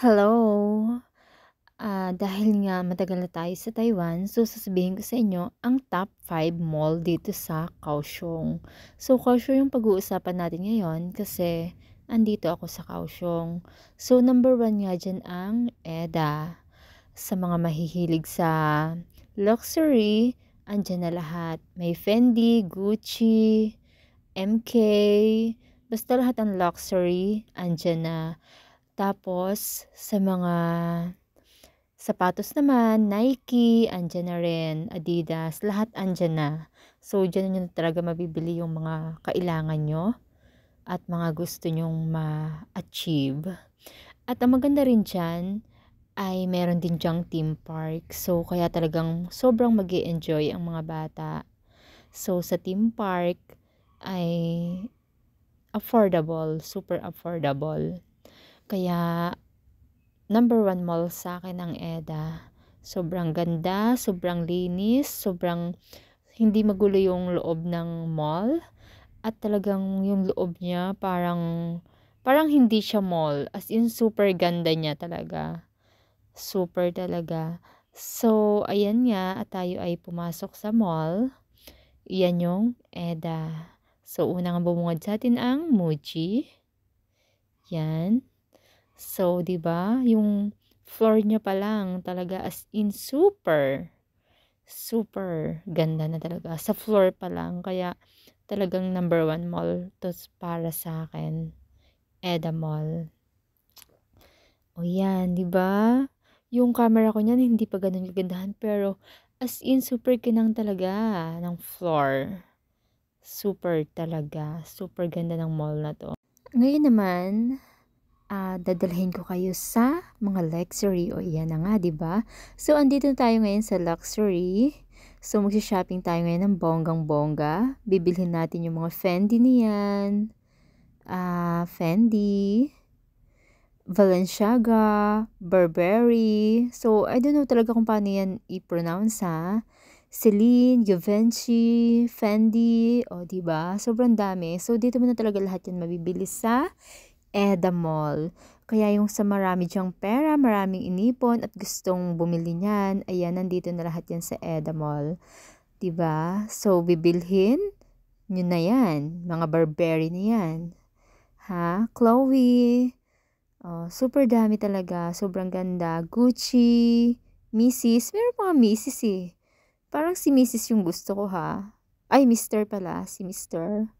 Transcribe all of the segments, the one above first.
Hello! Dahil nga matagal na tayo sa Taiwan, so sasabihin ko sa inyo ang top 5 mall dito sa Kaohsiung. So Kaohsiung yung pag-uusapan natin ngayon kasi andito ako sa Kaohsiung. So number 1 nga dyan ang EDA. Sa mga mahihilig sa luxury, andyan na lahat. May Fendi, Gucci, MK, basta lahat ng luxury, andyan na. Tapos, sa mga sapatos naman, Nike, andyan na rin, Adidas, lahat andyan na. So, dyan nyo talaga mabibili yung mga kailangan nyo at mga gusto nyong ma-achieve. At ang maganda rin dyan, ay meron din dyang theme park. So, kaya talagang sobrang mag-e-enjoy ang mga bata. So, sa theme park ay affordable, super affordable. Kaya number 1 mall sa akin ang EDA. Sobrang ganda, sobrang linis, sobrang hindi magulo yung loob ng mall. At talagang yung loob niya parang hindi siya mall. As in super ganda niya talaga. Super talaga. So, ayan nga at tayo ay pumasok sa mall. Iyan yung EDA. So, unang bumungad sa atin ang Muji. Yan. So, 'di ba, yung floor niya pa lang talaga as in super, super ganda na talaga sa floor pa lang. Kaya talagang number 1 mall 'to para sa akin, EDA Mall. O 'yan, 'di ba? Yung camera ko niyan hindi pa gano'n kagandahan pero as in super kinang talaga ng floor. Super talaga, super ganda ng mall na 'to. Ngayon naman, dadalhin ko kayo sa mga luxury. O iyan na nga, 'di ba? So andito na tayo ngayon sa luxury. So magsi-shopping tayo ngayon ng bonggang-bongga. Bibilhin natin yung mga Fendi niyan. Fendi, Balenciaga, Burberry. So I don't know talaga kung paano yan i-pronounce ha. Celine, Givenchy, Fendi, o 'di ba? Sobrang dami. So dito mo na talaga lahat 'yan mabibili sa EDA Mall. Kaya yung sa marami diyang pera, maraming inipon at gustong bumili niyan, ayan, nandito na lahat yan sa EDA Mall. 'Di ba? So, bibilhin nyo na yan. Mga Burberry na yan. Ha? Chloe. Oh, super dami talaga. Sobrang ganda. Gucci. Mrs. Meron pa nga Mrs. eh. Parang si Mrs. yung gusto ko ha. Ay, Mr. pala. Si Mr.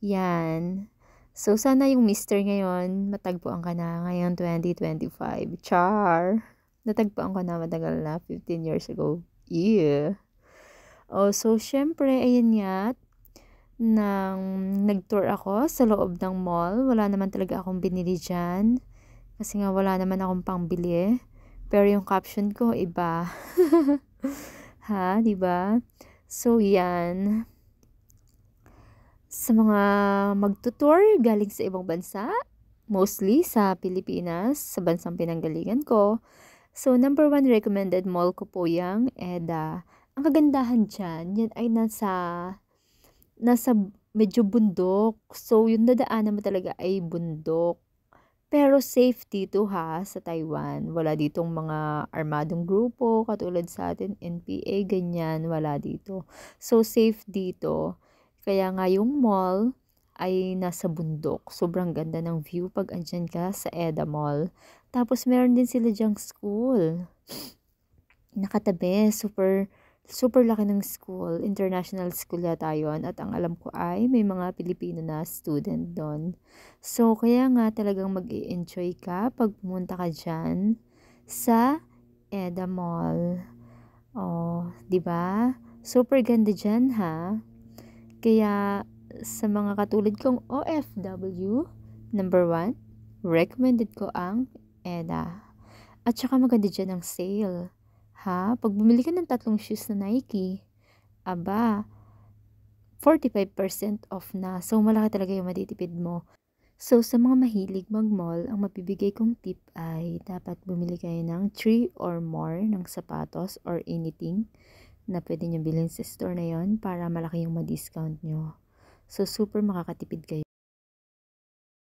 Yan. So, sana yung Mr. ngayon, matagpuan ka na ngayon 2025. Char! Natagpuan ko na matagal na, 15 years ago. Yeah. Oh, so, syempre, ayan nga, nang nag-tour ako sa loob ng mall, wala naman talaga akong binili dyan. Kasi nga, wala naman akong pangbili. Pero yung caption ko, iba. Ha, diba? So, yan. Sa mga magtutour galing sa ibang bansa, mostly sa Pilipinas, sa bansang pinanggalingan ko. So, number 1 recommended mall ko po yung EDA. Ang kagandahan dyan, yan ay nasa medyo bundok. So, yung dadaanan mo talaga ay bundok. Pero safe dito ha, sa Taiwan. Wala ditong mga armadong grupo, katulad sa atin, NPA, ganyan, wala dito. So, safe dito. Kaya nga yung mall ay nasa bundok. Sobrang ganda ng view pag andyan ka sa EDA Mall. Tapos, meron din sila dyang school. Nakatabi, super super laki ng school, international school yata yun, at ang alam ko ay may mga Pilipino na student doon. So, kaya nga talagang mag-i-enjoy ka pag pumunta ka dyan sa EDA Mall. Oh, 'di ba? Super ganda dyan ha. Kaya sa mga katulad kong OFW, number 1, recommended ko ang EDA. At saka maganda dyan ang sale. Ha? Pag bumili ka ng 3 shoes na Nike, aba, 45% off na. So, malaki talaga yung matitipid mo. So, sa mga mahilig mag-mall, ang mapibigay kong tip ay dapat bumili kayo ng 3 or more ng sapatos or anything na pwede nyo bilhin sa store na yon para malaki yung ma-discount nyo. So, super makakatipid kayo.